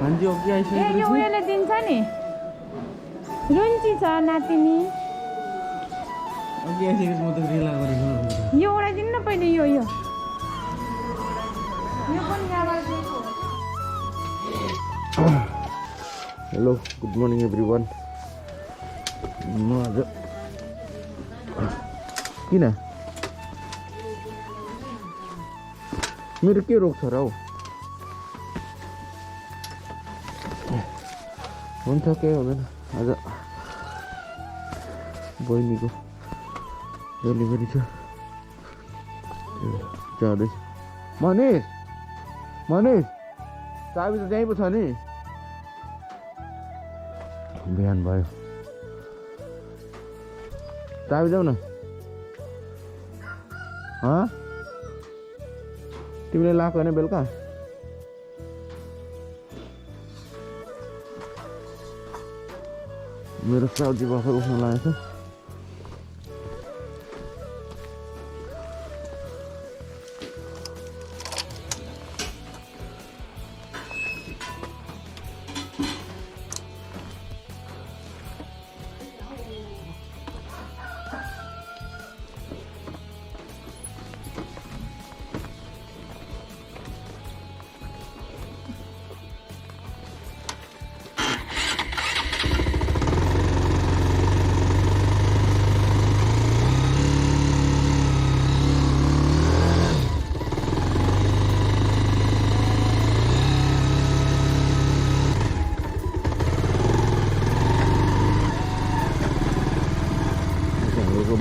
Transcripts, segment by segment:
भान्जी अघि ए आइसकेको यो रहेछ। उयोले दिन्छ नि रुन्ची छ नातिनी अघि आइसकेको म त रेला गरेको यो उडाइदिनु न पहिले यो पनि गाडा दिएको हो। Hello good morning everyone. म आज किन मेरो के रोग छ र हौ? हुन्छ केही हुँदैन। आज बहिनीको डेलिभरी छ जाँदैछ। मनिष चाबी त त्यहीँ पो छ नि। बिहान भयो चाबी जाऊ न। तिमीले लाएको होइन बेलुका? मेरो साउजी भर्खर उठ्न लागेको छ।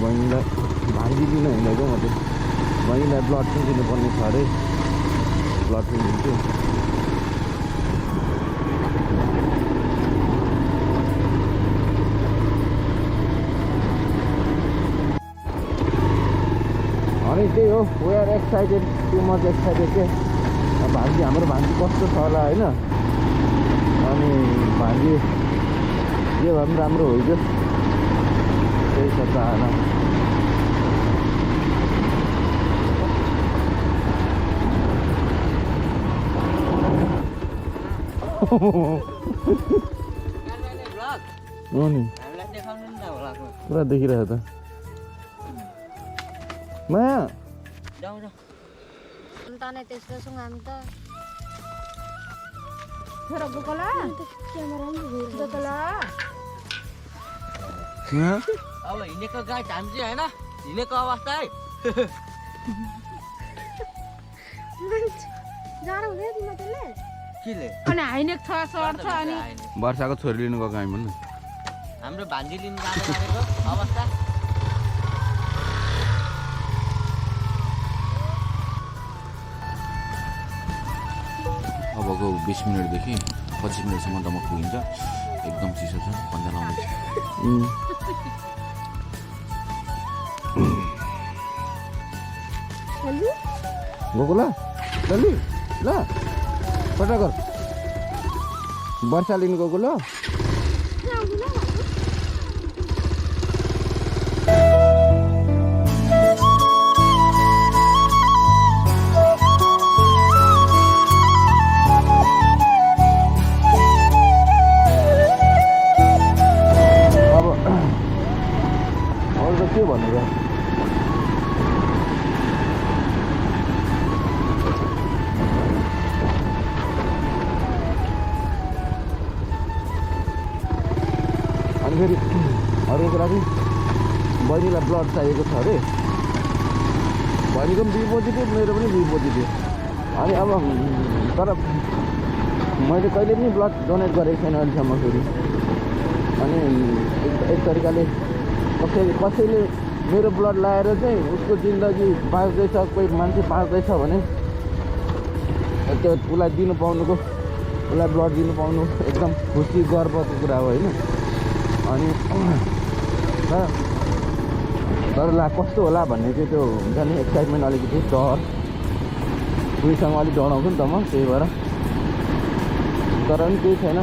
बहिनीलाई भान्जी दिन हिँडेको म चाहिँ बहिनीलाई ब्लड पनि दिनुपर्ने छ अरे। ब्लड पनि दिन्छु। अनि त्यही हो we are excited to much excited के। भान्जी हाम्रो भान्जी कस्तो छ होला होइन। अनि भान्जी के भए पनि राम्रो होइदियोस् त्यही छ चाहना। पुरा देखिरहेको त माया अब हिँडेको गाई हामी चाहिँ होइन हिँडेको अवस्था है। केले अनि हाइनेक छ सर छ अनि वर्षाको छोरी लिनु गएको हामी भन्नु। हाम्रो भान्जी लिनु जानु लागेको अवस्था। अबको 20 मिनटदेखि 25 मिनटसम्म दम पुगिन्छ। एकदम चिसो छ भन्दा लाउँदैछ। गएको ल चल्ली ल फटाकर वर्षा लिनु गएको ल। अब अरू त के भन्नु र। अनि फेरि अरू कुरा चाहिँ बहिनीलाई ब्लड चाहिएको छ अरे। बहिनीको पनि बी पोजिटिभ मेरो पनि बी पोजिटिभ। अनि अब तर मैले कहिले पनि ब्लड डोनेट गरेको छैन अहिलेसम्म फेरि। अनि एक तरिकाले कसैले मेरो ब्लड लाएर चाहिँ उसको जिन्दगी बाँच्दैछ कोही मान्छे बाँच्दैछ भने त्यो उसलाई दिनु पाउनुको उसलाई ब्लड दिनु पाउनु एकदम खुसी गर्वको कुरा हो होइन। अनि तर ला कस्तो होला भन्ने चाहिँ त्यो हुन्छ नि एक्साइटमेन्ट अलिकति डर उयोसँग अलिक डराउँछु नि त म त्यही भएर। तर पनि केही छैन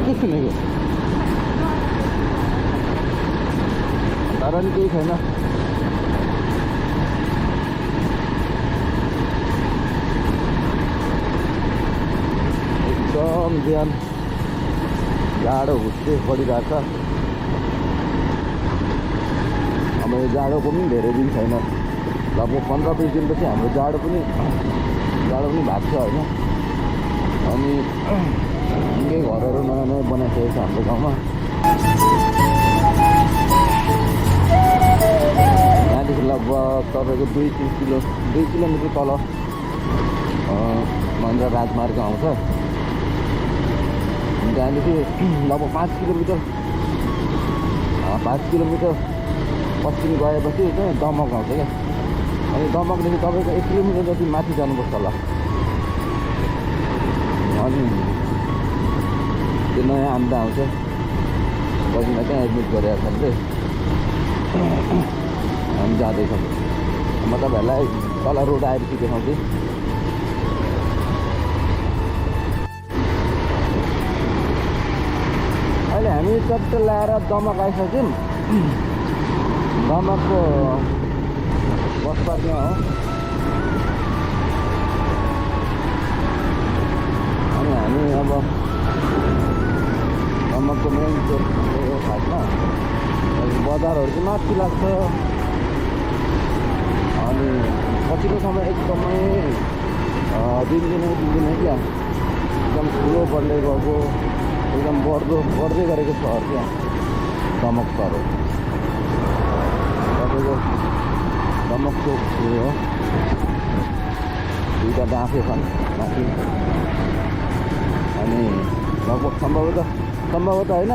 के सुनेको तर पनि केही छैन। बिहान जाडो हुस्से बढिरहेछ। अब यो जाडोको पनि धेरै दिन छैन, लगभग 15-20 दिनपछि हाम्रो जाडो पनि भएको छ होइन। अनि निकै घरहरू नयाँ नयाँ बनाइसकेको छ हाम्रो गाउँमा। यहाँदेखि लगभग तपाईँको 2 किलोमिटर तल महेन्द्र राजमार्ग आउँछ। त्यहाँदेखि लगभग 5 किलोमिटर पश्चिम गएपछि चाहिँ दमक आउँछ क्या। अनि दमकदेखि तपाईँको 1 किलोमिटर जति माथि जानुपर्छ होला। अनि त्यो नयाँ आम्दा आउँछ, बहिनीलाई चाहिँ एडमिट गरेर छ नि। हामी जाँदैछौँ, म तपाईँहरूलाई तल रोड आएपछि देखाउँछु। अहिले हामी चट्ट ल्याएर दमक आइसक्यौँ। दमकको बस पार्क यहाँ हो। अनि हामी अब दमकको मेन चोक खासमा बजारहरू चाहिँ माथि लाग्छ। अनि पछिल्लो समय एकदमै दिनदिनै क्या एकदम ठुलो बढ्दै गएको, एकदम बढ्दै गरेको सहर क्या दमक सहर हो। तपाईँको दमक चोक हो, 2टा डाँफे छन् माथि। अनि लगभग सम्भवतः होइन,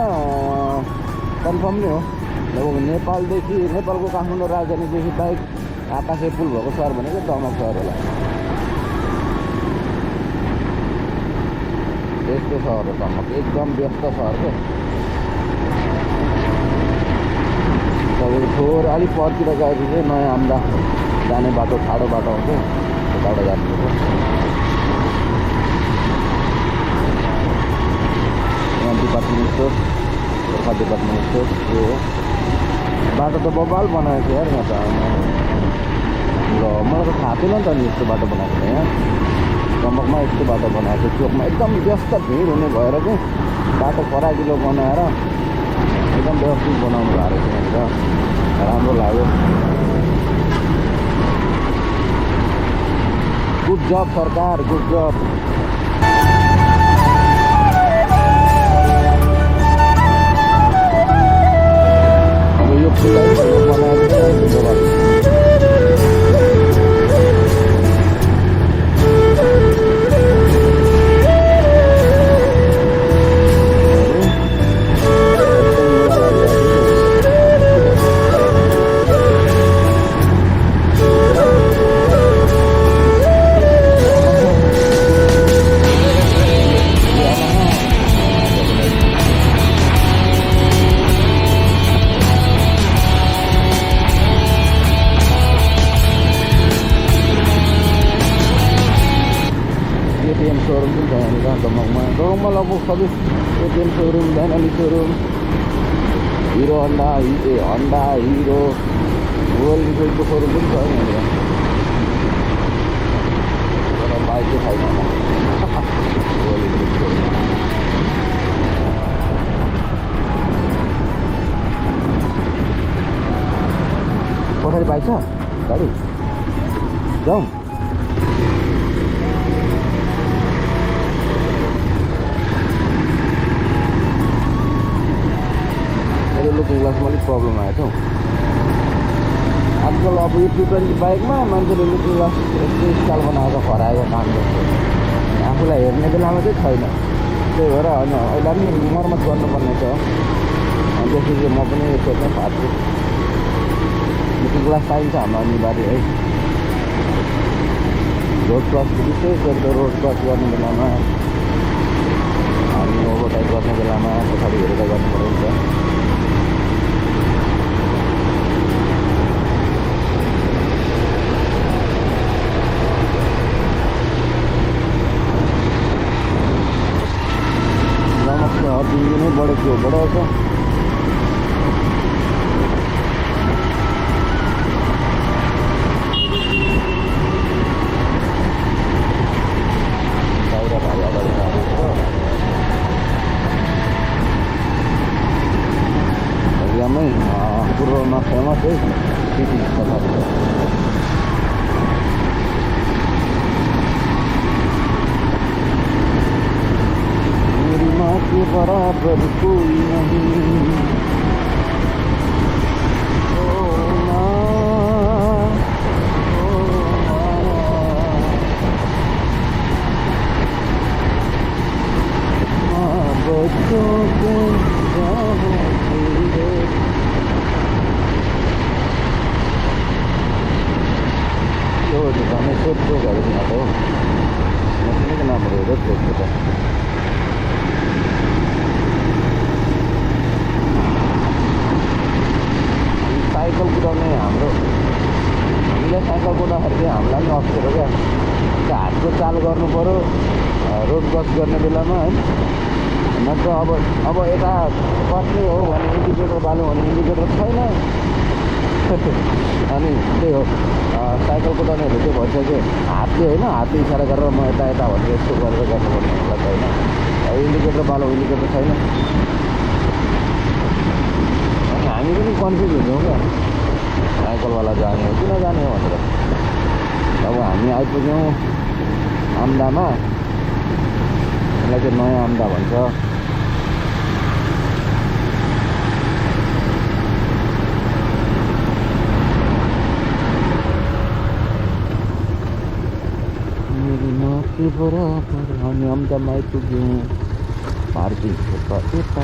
कन्फर्म नै हो, लगभग नेपालको काठमाडौँ राजधानीदेखि बाहेक आकाशे पुल भएको सहर भनेको दमक सहर होला। त्यस्तो सहर हो दमक, एकदम व्यस्त सहर क्या। तपाईँको थोर अलिक परतिर गएपछि चाहिँ नयाँ आम्दा जाने बाटो, ठाडो बाटो आउँछ, त्यताबाट जानुपर्छ। यहाँ department store, Gorkha department store यो हो। बाटो त बबाल बनाएको थियो यार यहाँ त। ल मलाई त थाहा थिएन नि त नि यस्तो बाटो बनाएको छ यहाँ दमकमा। यस्तो बाटो बनाएको चोकमा एकदम व्यस्त भिड हुने भएर चाहिँ बाटो फराकिलो बनाएर एकदम व्यवस्थित बनाउनु भएको रहेछ यहाँनिर। राम्रो लाग्यो। गुड जब सरकार, गुड जब। अब यो बनाएको शोरूम पनि छ यहाँनिर दमकमा। दमकमा लगभग सबै ATM showroom, dynamic showroom, Hero Honda, Hero, Royal इनफिल्डको सोरुम पनि छ यहाँनिर। तर बाइक चाहिँ छैन रोयल इनफिल्ड सोरुम। पछाडि बाइक छ गाडी, जाउँ। लुकिङ ग्लासमा अलिक प्रब्लम आएको छ आजकल। अब यो 220 बाइकमा मान्छेले लुकिङ ग्लास यस्तो स्टाइल बनाएर फराएको काम गर्छ। आफूलाई हेर्ने बेलामा चाहिँ छैन, त्यही भएर होइन अहिले पनि मर्मत गर्नुपर्ने छ। त्यसपछि म पनि सोच्न पार्छु लुकिङ ग्लास चाहिन्छ हाम्रो अनिवार्य है। रोड क्रस विशेष गरी रोड क्रस गर्ने बेलामा, हामी ओभरटेक गर्ने बेलामा पछाडि हेरेर गर्नु पर्छ। दिनै बढेको बढाउँछ। बाहिर भाइ अगाडि फेमस है त्यति कथा छ। मेरी माँ के बराबर कोई नहीं, ओ माँ, ओ माँ, बच्चों के जाने तेरे। यो दुकान सोध्रो गाडी हो मसिनोको नामहरू हेरेर सोध्छु त। साइकल कुदाउने हामीलाई साइकल कुदाउँदाखेरि चाहिँ हामीलाई पनि अप्ठ्यारो क्या, हातको चाल गर्नु पऱ्यो रोड क्रस गर्ने बेलामा है। नत्र अब यता कट्ने हो भने इन्डिकेटर बाल्यो भने इन्डिकेटर छैन। अनि त्यही हो साइकल कुदाउनेहरू चाहिँ भन्छ कि हातले होइन, हातले इसारा गरेर म यता यता भनेर यस्तो गरेर गर्नुपर्ने होला त होइन। इन्डिकेटर बाल्यो इन्डिकेटर छैन। अनि हामी पनि कन्फ्युज हुन्छौँ क्या साइकलवाला जाने हो कि नजाने हो भनेर। अब हामी आइपुग्यौँ आम्दामा, यसलाई चाहिँ नयाँ आम्दा भन्छ। के बराबर हामी आम्दामा आइपुग्यौँ। पार्किङ छ यता।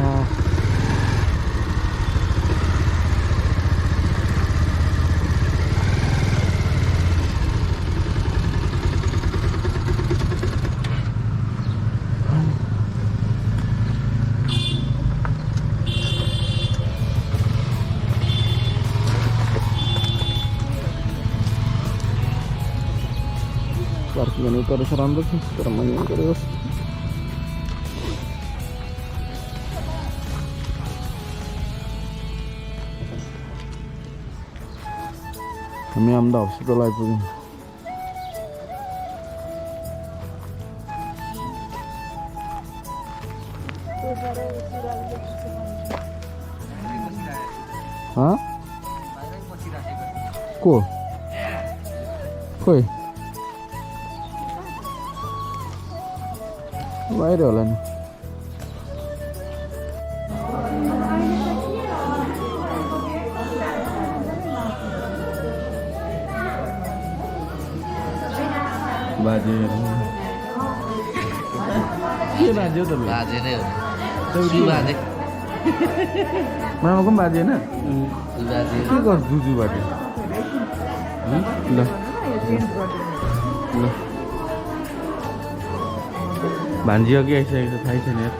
पार्किङ उता रहेछ राम्रो छ, तर मैले गरेको हामी आम्दा हस्पिटल आइपुग्यौँ। को खोइ बाहिर होला नि। बाजे के बाजे हो तपाईँ? बाजे नै हो बाजे मामाको पनि बाजे होइन? बाजे के गर्छ जुजु बाजे? ल ल भान्जी अघि आइसकेको छ, थाहै छैन यार।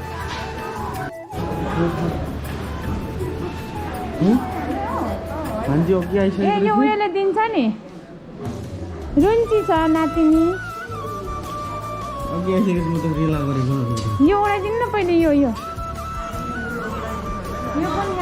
भान्जी अघि आइसकेको यो उयोले दिन्छ नि, रुन्ची छ नातिनी। अघि आइसकेको म त रेला गरेको। यो उडाइदिनु न पहिले। यो पनि